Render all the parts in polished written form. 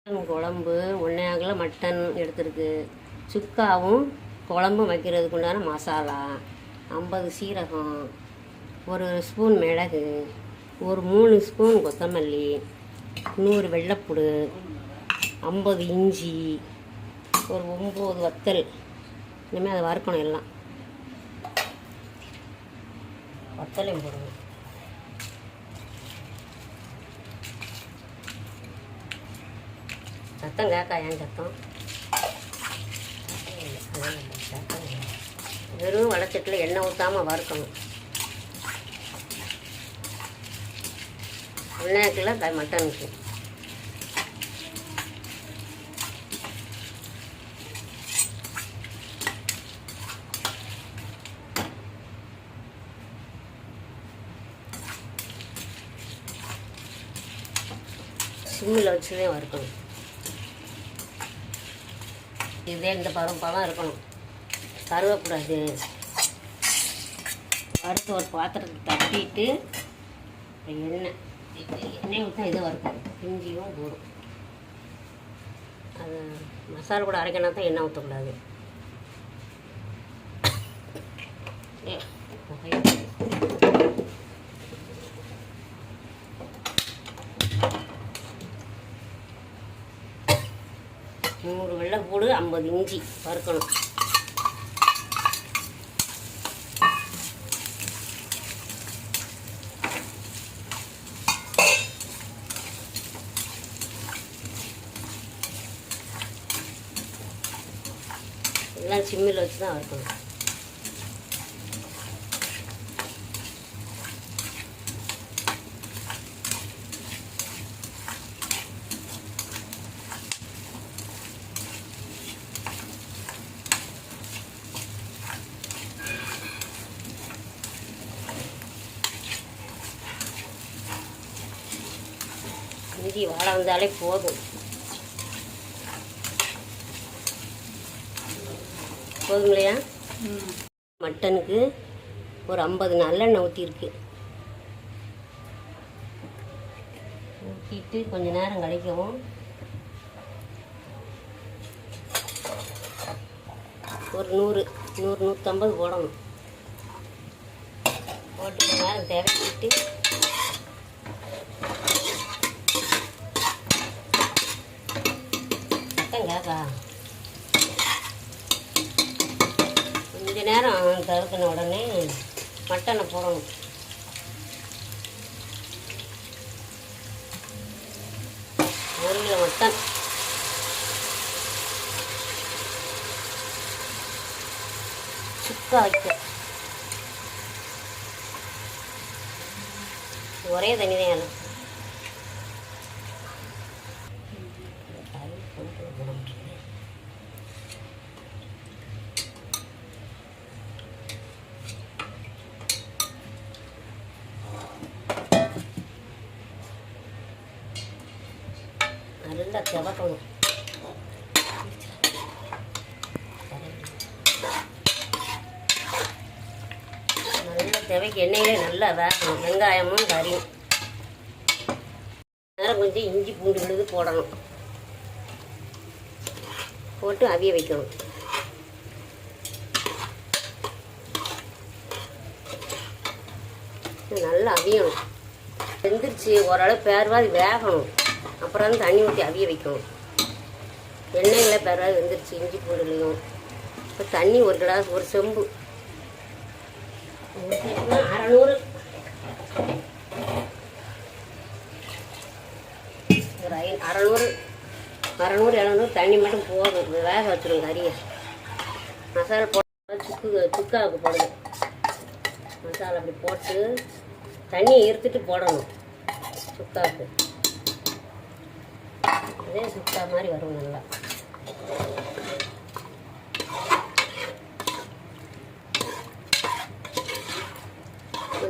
Mutton குழம்பு 1.5 kilo mutton எடுத்துருக்கு. சுக்காவும் குழம்பும் வைக்கிறதுக்கு உண்டான மசாலா 50 சீரகம், 1 ஸ்பூன் மிளகு, ஒரு 3 ஸ்பூன் கொத்தமல்லி, 100 வெள்ளைப்பூடு, 50 இஞ்சி, ஒரு 9 வத்தல். இனிமேல் அதை வறுக்கணும். எல்லாம் வத்தலையும் போடணும். சத்தம் கேட்கா? ஏன் சத்தம்? வெறும் வடச்சட்டில் எண்ணெய் ஊற்றாமல் வறுக்கணும். 1.5 கிலோ மட்டனுக்கு. சிம்மில் வச்சுதான் வறுக்கணும். இதே இந்த பழம் இருக்கணும், கருவக்கூடாது. வறுத்து ஒரு பாத்திரத்துக்கு தட்டிட்டு எண்ணெய் ஊற்றா இதை வறுக்கணும். இஞ்சியும் போடும். அது மசாலா கூட அரைக்கணா தான் எண்ணெய் ஊற்றக்கூடாது. நூறு வெள்ளைப்பூடு, 50 இஞ்சி வறுக்கணும். எல்லாம் சிம்மில் வச்சு தான் வறுக்கணும். இஞ்சி வாழை வந்தாலே போதும். போதுங்களையா? மட்டனுக்கு ஒரு 50 நல்லெண்ணெய் ஊற்றிருக்கு. ஊற்றிட்டு கொஞ்சம் நேரம் கழிக்கவும். ஒரு 100-150 போடணும். போட்டு கொஞ்சம் நேரம் தேவைக்கிட்டு கேட்கா கொஞ்ச நேரம் தடுக்கின உடனே மட்டனை போடணும். ஒரு கிலோ மட்டன் சுக்கா வைக்க ஒரே தண்ணி தான். நல்லா செவக்கணும். நல்லா செவைக்கு எண்ணெயிலே நல்லா வேகணும். வெங்காயமும் கறியும் நேரம் கொஞ்சம் இஞ்சி பூண்டு விழுது போடணும். போட்டு அவிய வைக்கணும். நல்லா அவியணும். வெந்துருச்சு ஓரளவு பேர்வாது வேகணும். அப்புறம் வந்து தண்ணி ஊற்றி அவிய வைக்கணும். எண்ணெயில் பேராது வெந்துருச்சு இஞ்சி பூண்டுலையும். இப்போ தண்ணி ஒரு கிளாஸ், ஒரு செம்பு 600 ஒரு 600-700 தண்ணி மட்டும் போதும். வேக வச்சுருங்க கறியை. மசாலா போட சுக்காவுக்கு போடுங்க. மசாலா அப்படி போட்டு தண்ணியை எடுத்துட்டு போடணும் சுக்காவுக்கு. அதே சுக்கா மாதிரி வரும். நல்லா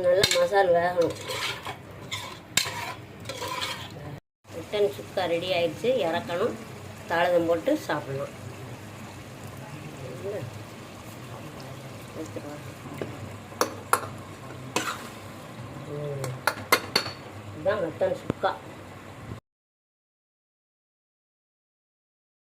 நல்லா மசாலா வேகணும். மட்டன் சுக்கா ரெடி ஆயிடுச்சு. இறக்கணும். தாளதம் போட்டு சாப்பிடலாம். இதுதான் மட்டன் சுக்கா.